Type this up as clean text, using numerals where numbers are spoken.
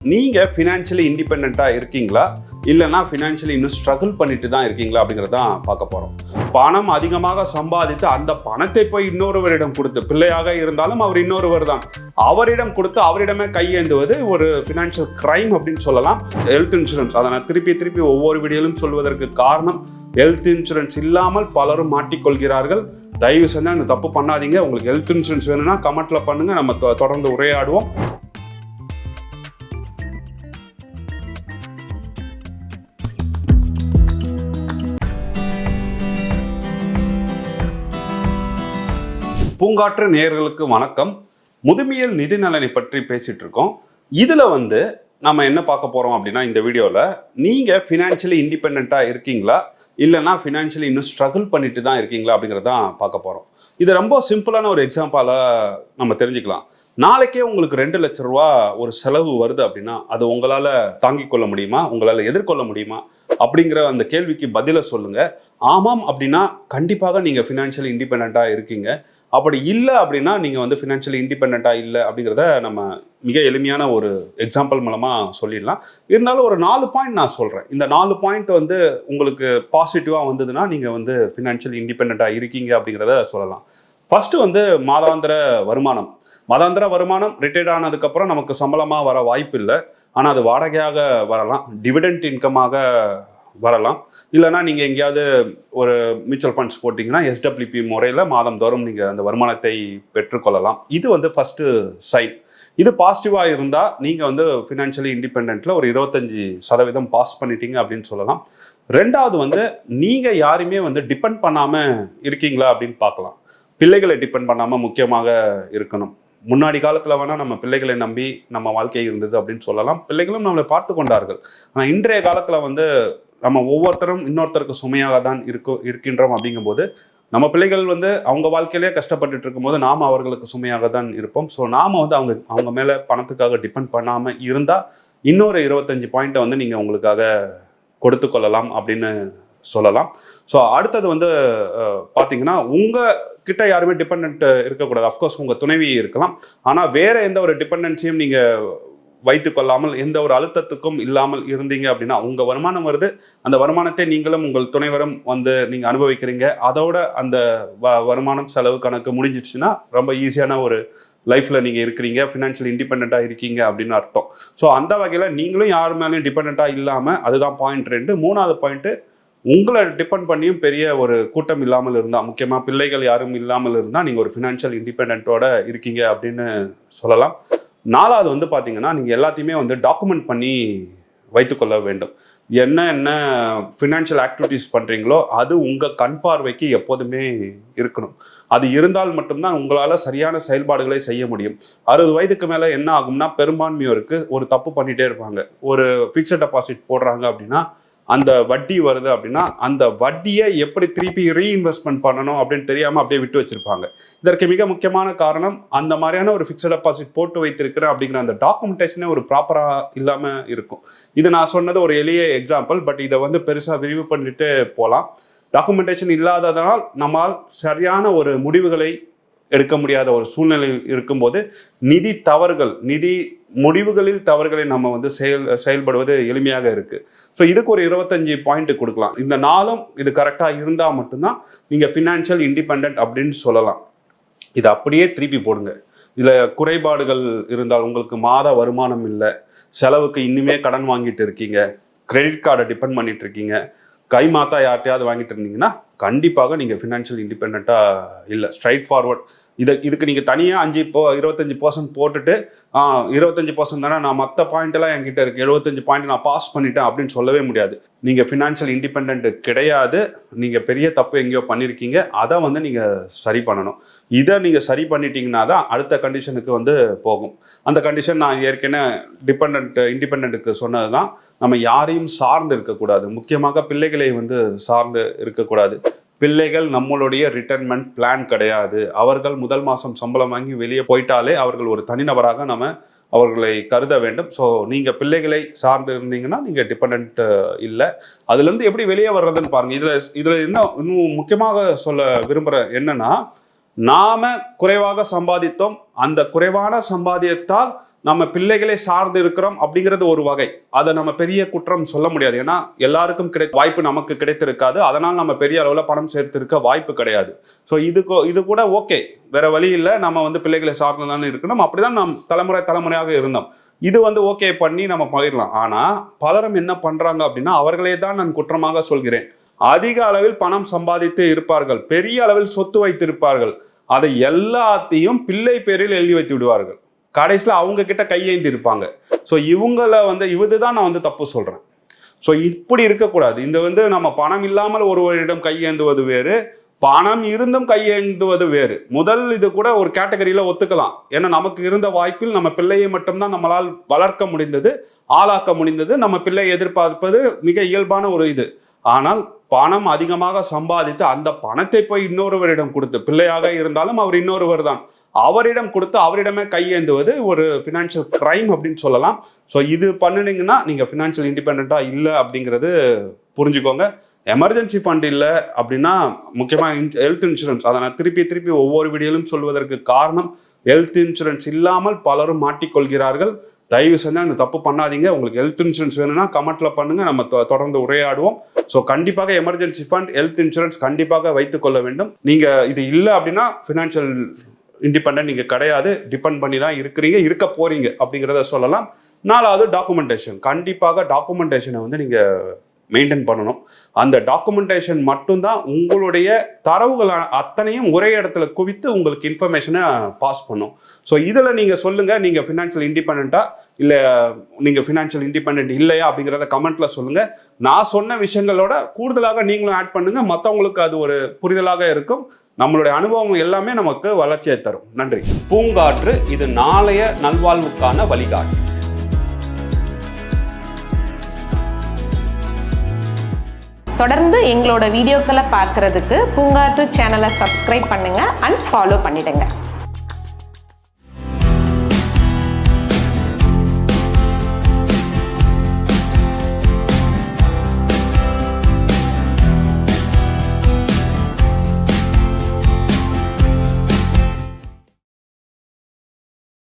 நீங்க ஃபினான்ஷியலி இண்டிபெண்டா இருக்கீங்களா இல்லைன்னா ஃபினான்ஷியலி இன்னும் ஸ்ட்ரகிள் பண்ணிட்டு தான் இருக்கீங்களா அப்படிங்கிறது தான் பார்க்க போறோம். பணம் அதிகமாக சம்பாதித்து அந்த பணத்தை போய் இன்னொருவரிடம் கொடுத்து, பிள்ளையாக இருந்தாலும் அவர் இன்னொருவர் தான், அவரிடம் கொடுத்து அவரிடமே கையேந்துவது ஒரு ஃபினான்ஷியல் கிரைம் அப்படின்னு சொல்லலாம். ஹெல்த் இன்சூரன்ஸ், அதை நான் திருப்பி ஒவ்வொரு வீடியோலும் சொல்வதற்கு காரணம், ஹெல்த் இன்சூரன்ஸ் இல்லாமல் பலரும் மாட்டிக்கொள்கிறார்கள். தயவு செஞ்சு அந்த தப்பு பண்ணாதீங்க. உங்களுக்கு ஹெல்த் இன்சூரன்ஸ் வேணும்னா கமெண்ட்ல பண்ணுங்க, நம்ம தொடர்ந்து உரையாடுவோம். பூங்காற்று நேயர்களுக்கு வணக்கம். முதுமையில் நிதி நலனை பற்றி பேசிட்டு இருக்கோம். இதுல நம்ம என்ன பார்க்க போறோம் அப்படின்னா, இந்த வீடியோல நீங்க ஃபினான்ஷியலி இண்டிபெண்டா இருக்கீங்களா இல்லைன்னா ஃபினான்ஷியலி இன்னும் ஸ்ட்ரகிள் பண்ணிட்டு தான் இருக்கீங்களா அப்படிங்கிறதான் பார்க்க போறோம். இது ரொம்ப சிம்பிளான ஒரு எக்ஸாம்பிளா நம்ம தெரிஞ்சுக்கலாம். நாளைக்கே உங்களுக்கு 2 லட்சம் ரூபா ஒரு செலவு வருது அப்படின்னா, அது உங்களால தாங்கிக் கொள்ள முடியுமா, உங்களால எதிர்கொள்ள முடியுமா அப்படிங்கிற அந்த கேள்விக்கு பதில சொல்லுங்க. ஆமாம் அப்படின்னா கண்டிப்பாக நீங்க ஃபினான்ஷியலி இண்டிபெண்டா இருக்கீங்க. அப்படி இல்லை அப்படின்னா நீங்கள் ஃபினான்ஷியலி இண்டிபெண்டா இல்லை அப்படிங்கிறத நம்ம மிக எளிமையான ஒரு எக்ஸாம்பிள் மூலமாக சொல்லிடலாம். இருந்தாலும் ஒரு 4 பாயிண்ட் நான் சொல்கிறேன். இந்த 4 பாயிண்ட் உங்களுக்கு பாசிட்டிவாக வந்ததுன்னா நீங்கள் ஃபினான்ஷியலி இண்டிபெண்டா இருக்கீங்க அப்படிங்கிறத சொல்லலாம். ஃபர்ஸ்ட் மாதாந்திர வருமானம். மாதாந்திர வருமானம் ரிட்டையர்ட் ஆனதுக்கப்புறம் நமக்கு சம்பளமாக வர வாய்ப்பு இல்லை. ஆனால் அது வாடகையாக வரலாம், டிவிடெண்ட் இன்கமாக வரலாம், இல்லைனா நீங்கள் எங்கேயாவது ஒரு மியூச்சுவல் ஃபண்ட்ஸ் போட்டிங்கன்னா எஸ்டபிள்யூபி முறையில் மாதந்தோறும் நீங்கள் அந்த வருமானத்தை பெற்றுக்கொள்ளலாம். இது ஃபஸ்ட்டு சைன். இது பாசிட்டிவாக இருந்தால் நீங்கள் ஃபினான்ஷியலி இண்டிபெண்டில் ஒரு 25% பாஸ் பண்ணிட்டீங்க அப்படின்னு சொல்லலாம். ரெண்டாவது நீங்கள் யாருமே டிபெண்ட் பண்ணாமல் இருக்கீங்களா அப்படின்னு பார்க்கலாம். பிள்ளைகளை டிபெண்ட் பண்ணாமல் முக்கியமாக இருக்கணும். முன்னாடி காலத்தில் வேணால் நம்ம பிள்ளைகளை நம்பி நம்ம வாழ்க்கை இருந்தது அப்படின்னு சொல்லலாம். பிள்ளைகளும் நம்மளை பார்த்து கொண்டார்கள். ஆனால் இன்றைய காலத்தில் நம்ம ஒவ்வொருத்தரும் இன்னொருத்தருக்கு சுமையாக தான் இருக்கின்றோம். அப்படிங்கும்போது நம்ம பிள்ளைகள் அவங்க வாழ்க்கையிலேயே கஷ்டப்பட்டுட்டு இருக்கும்போது நாம் அவர்களுக்கு சுமையாக தான் இருப்போம். ஸோ நாம் அவங்க மேலே பணத்துக்காக டிபெண்ட் பண்ணாமல் இருந்தால் இன்னொரு 25 பாயிண்ட்டை நீங்கள் உங்களுக்காக கொடுத்து கொள்ளலாம் அப்படின்னு சொல்லலாம். ஸோ அடுத்தது பார்த்தீங்கன்னா, உங்ககிட்ட யாருமே டிபெண்ட் இருக்கக்கூடாது. அஃப்கோர்ஸ் உங்கள் துணைவி இருக்கலாம், ஆனால் வேற எந்த ஒரு டிபெண்டன்சியும் நீங்கள் வைத்து கொள்ளாமல், எந்த ஒரு அழுத்தத்துக்கும் இல்லாமல் இருந்தீங்க அப்படின்னா, உங்கள் வருமானம் வருது, அந்த வருமானத்தை நீங்களும் உங்கள் துணைவரும் நீங்கள் அனுபவிக்கிறீங்க. அதோட அந்த வருமானம் செலவு கணக்கு முடிஞ்சிடுச்சுன்னா ரொம்ப ஈஸியான ஒரு லைஃப்பில் நீங்கள் இருக்கிறீங்க, ஃபினான்ஷியல் இண்டிபெண்ட்டாக இருக்கீங்க அப்படின்னு அர்த்தம். ஸோ அந்த வகையில் நீங்களும் யார் மேலேயும் டிபெண்ட்டாக இல்லாமல், அதுதான் பாயிண்ட் 2. மூணாவது பாயிண்ட்டு, உங்களை டிபெண்ட் பண்ணியும் பெரிய ஒரு கூட்டம் இல்லாமல் இருந்தால், முக்கியமாக பிள்ளைகள் யாரும் இல்லாமல் இருந்தால் நீங்கள் ஒரு ஃபினான்ஷியல் இண்டிபெண்டோட இருக்கீங்க அப்படின்னு சொல்லலாம். நாலாவது பார்த்தீங்கன்னா, நீங்கள் எல்லாத்தையுமே டாக்குமெண்ட் பண்ணி வைத்துக்கொள்ள வேண்டும். என்ன ஃபினான்ஷியல் ஆக்டிவிட்டீஸ் பண்ணுறீங்களோ அது உங்கள் கண் பார்வைக்கு எப்போதுமே இருக்கணும். அது இருந்தால் மட்டும்தான் உங்களால் சரியான செயல்பாடுகளை செய்ய முடியும். 60 வயதுக்கு மேலே என்ன ஆகும்னா, பெரும்பான்மையோருக்கு ஒரு தப்பு பண்ணிகிட்டே இருப்பாங்க. ஒரு ஃபிக்ஸட் டெபாசிட் போடுறாங்க அப்படின்னா, அந்த வட்டி வருது அப்படின்னா, அந்த வட்டியை எப்படி திருப்பி ரீஇன்வெஸ்ட்மெண்ட் பண்ணணும் அப்படின்னு தெரியாமல் அப்படியே விட்டு வச்சிருப்பாங்க. இதற்கு மிக முக்கியமான காரணம், அந்த மாதிரியான ஒரு ஃபிக்ஸட் டெபாசிட் போட்டு வைத்திருக்கிறேன் அப்படிங்கிற அந்த டாக்குமெண்டேஷனே ஒரு ப்ராப்பராக இல்லாமல் இருக்கும். இது நான் சொன்னது ஒரு எளிய எக்ஸாம்பிள், பட் இதை பெருசாக விரிவு பண்ணிட்டு போகலாம். டாக்குமெண்டேஷன் இல்லாததனால் நம்மால் சரியான ஒரு முடிவுகளை எடுக்க முடியாத ஒரு சூழ்நிலையில் இருக்கும்போது, நிதி முடிவுகளில் தவறுகளை நம்ம செயல்படுவது எளிமையாக இருக்கு. ஸோ இதுக்கு ஒரு 25 பாயிண்ட் கொடுக்கலாம். இந்த 4ம் இது கரெக்டாக இருந்தால் மட்டும்தான் நீங்கள் ஃபினான்ஷியல் இண்டிபெண்ட் அப்படின்னு சொல்லலாம். இதை அப்படியே திருப்பி போடுங்க. இதில் குறைபாடுகள் இருந்தால், உங்களுக்கு மாத வருமானம் இல்லை, செலவுக்கு இன்னுமே கடன் வாங்கிட்டு இருக்கீங்க, கிரெடிட் கார்டை டிபெண்ட் பண்ணிட்டு இருக்கீங்க, கை மாத்தா யார்ட்டையாவது வாங்கிட்டு இருந்தீங்கன்னா கண்டிப்பாக நீங்கள் ஃபினான்ஷியல் இண்டிபெண்ட்டாக இல்லை. Straight forward. இதுக்கு நீங்கள் தனியாக 25% போட்டுட்டு 25% தானே, நான் மற்ற பாயிண்ட்டெல்லாம் என்கிட்ட இருக்குது, 75 பாயிண்ட் நான் பாஸ் பண்ணிட்டேன் அப்படின்னு சொல்லவே முடியாது. நீங்கள் ஃபினான்ஷியல் இண்டிபெண்ட் கிடையாது. நீங்கள் பெரிய தப்பு எங்கேயோ பண்ணியிருக்கீங்க. அதை நீங்கள் சரி பண்ணணும். இதை நீங்கள் சரி பண்ணிட்டீங்கன்னா தான் அடுத்த கண்டிஷனுக்கு போகும். அந்த கண்டிஷன் நான் ஏற்கனவே இண்டிபெண்ட்டுக்கு சொன்னது தான். நம்ம யாரையும் சார்ந்து இருக்கக்கூடாது. முக்கியமாக பிள்ளைகளை சார்ந்து இருக்கக்கூடாது. பிள்ளைகள் நம்மளுடைய ரிட்டைர்மெண்ட் பிளான் கிடையாது. அவர்கள் முதல் மாதம் சம்பளம் வாங்கி வெளியே போயிட்டாலே அவர்கள் ஒரு தனிநபராக நம்ம அவர்களை கருத வேண்டும். ஸோ நீங்கள் பிள்ளைகளை சார்ந்து இருந்தீங்கன்னா நீங்கள் டிபெண்ட் இல்லை. அதுலேருந்து எப்படி வெளியே வர்றதுன்னு பாருங்கள். இதில் இன்னும் முக்கியமாக சொல்ல விரும்புகிற என்னன்னா, நாம குறைவாக சம்பாதித்தோம், அந்த குறைவான சம்பாதியத்தால் நம்ம பிள்ளைகளை சார்ந்து இருக்கிறோம் அப்படிங்கிறது ஒரு வகை. அதை நம்ம பெரிய குற்றம் சொல்ல முடியாது. ஏன்னா எல்லாருக்கும் வாய்ப்பு நமக்கு கிடைத்திருக்காது. அதனால் நம்ம பெரிய அளவில் பணம் சேர்த்திருக்க வாய்ப்பு கிடையாது. ஸோ இது கூட ஓகே, வேற வழி இல்லை. நம்ம வந்து பிள்ளைகளை சார்ந்து தானே இருக்கணும். அப்படிதான் நாம் தலைமுறையாக இருந்தோம். இது வந்து ஓகே பண்ணி நம்ம பகிரலாம். ஆனால் பலரும் என்ன பண்றாங்க அப்படின்னா, அவர்களே தான் நான் குற்றமாக சொல்கிறேன். அதிக அளவில் பணம் சம்பாதித்து இருப்பார்கள், பெரிய அளவில் சொத்து வைத்திருப்பார்கள். அதை எல்லாத்தையும் பிள்ளை பேரில் எழுதி வைத்து விடுவார்கள். கடைசியில் அவங்க கிட்ட கையேந்தி இருப்பாங்க. ஸோ இதுதான் நான் வந்து தப்பு சொல்றேன். ஸோ இப்படி இருக்கக்கூடாது. இந்த வந்து நம்ம பணம் இல்லாமல் ஒருவரிடம் கையேந்துவது வேறு, பணம் இருந்தும் கையேந்துவது வேறு. முதல் இது கூட ஒரு கேட்டகரியில ஒத்துக்கலாம். ஏன்னா நமக்கு இருந்த வாய்ப்பில் நம்ம பிள்ளையை மட்டும்தான் நம்மளால் வளர்க்க முடிந்தது, ஆளாக்க முடிந்தது. நம்ம பிள்ளை எதிர்பார்ப்பது மிக இயல்பான ஒரு இது. ஆனால் பணம் அதிகமாக சம்பாதித்து அந்த பணத்தை போய் இன்னொருவரிடம் கொடுத்து, பிள்ளையாக இருந்தாலும் அவர் இன்னொருவர் தான், அவரிடம் கொடுத்து அவரிடமே கையேந்துவது ஒரு ஃபினான்ஷியல் கிரைம் அப்படின்னு சொல்லலாம். ஸோ இது பண்ணினீங்கன்னா நீங்கள் ஃபினான்ஷியல் இண்டிபெண்ட்டாக இல்லை அப்படிங்கிறது புரிஞ்சுக்கோங்க. எமர்ஜென்சி ஃபண்ட் இல்லை அப்படின்னா, முக்கியமாக ஹெல்த் இன்சூரன்ஸ், அதை நான் திருப்பி ஒவ்வொரு வீடியோலும் சொல்வதற்கு காரணம், ஹெல்த் இன்சூரன்ஸ் இல்லாமல் பலரும் மாட்டிக்கொள்கிறார்கள். தயவு செஞ்சால் இந்த தப்பு பண்ணாதீங்க. உங்களுக்கு ஹெல்த் இன்சூரன்ஸ் வேணும்னா கமெண்ட்ல பண்ணுங்க, நம்ம தொடர்ந்து உரையாடுவோம். ஸோ கண்டிப்பாக எமர்ஜென்சி ஃபண்ட், ஹெல்த் இன்சூரன்ஸ் கண்டிப்பாக வைத்துக்கொள்ள வேண்டும். நீங்கள் இது இல்லை அப்படின்னா ஃபினான்ஷியல் இண்டிபெண்டன்ட் நீங்க கிடையாது, டிபெண்ட் பண்ணி தான் இருக்க போறீங்க அப்படிங்கிறத சொல்லலாம். 4வது டாக்குமெண்டேஷன். கண்டிப்பாக டாக்குமெண்டேஷனை வந்து நீங்க மெயின்டைன் பண்ணணும். அந்த டாக்குமெண்டேஷன் மட்டும்தான் உங்களுடைய தரவுகள் அத்தனையும் ஒரே இடத்துல குவித்து உங்களுக்கு இன்ஃபர்மேஷனை பாஸ் பண்ணும். ஸோ இதில் நீங்கள் சொல்லுங்கள், நீங்கள் ஃபினான்ஷியல் இண்டிபெண்ட்டாக இல்லை நீங்கள் ஃபினான்ஷியல் இண்டிபெண்ட் இல்லையா அப்படிங்கிறத கமெண்ட்ல சொல்லுங்கள். நான் சொன்ன விஷயங்களோட கூடுதலாக நீங்களும் ஆட் பண்ணுங்க, மற்றவங்களுக்கு அது ஒரு புரிதலாக இருக்கும். நம்மளுடைய அனுபவம் எல்லாமே நமக்கு வளர்ச்சியை தரும். நன்றி. பூங்காற்று, இது நாளைய நல்வாழ்வுக்கான வழிகாட்டு. தொடர்ந்து எங்களோட வீடியோக்களை பார்க்கறதுக்கு பூங்காற்று சேனலை சப்ஸ்கிரைப் பண்ணுங்க அண்ட் ஃபாலோ பண்ணிடுங்க.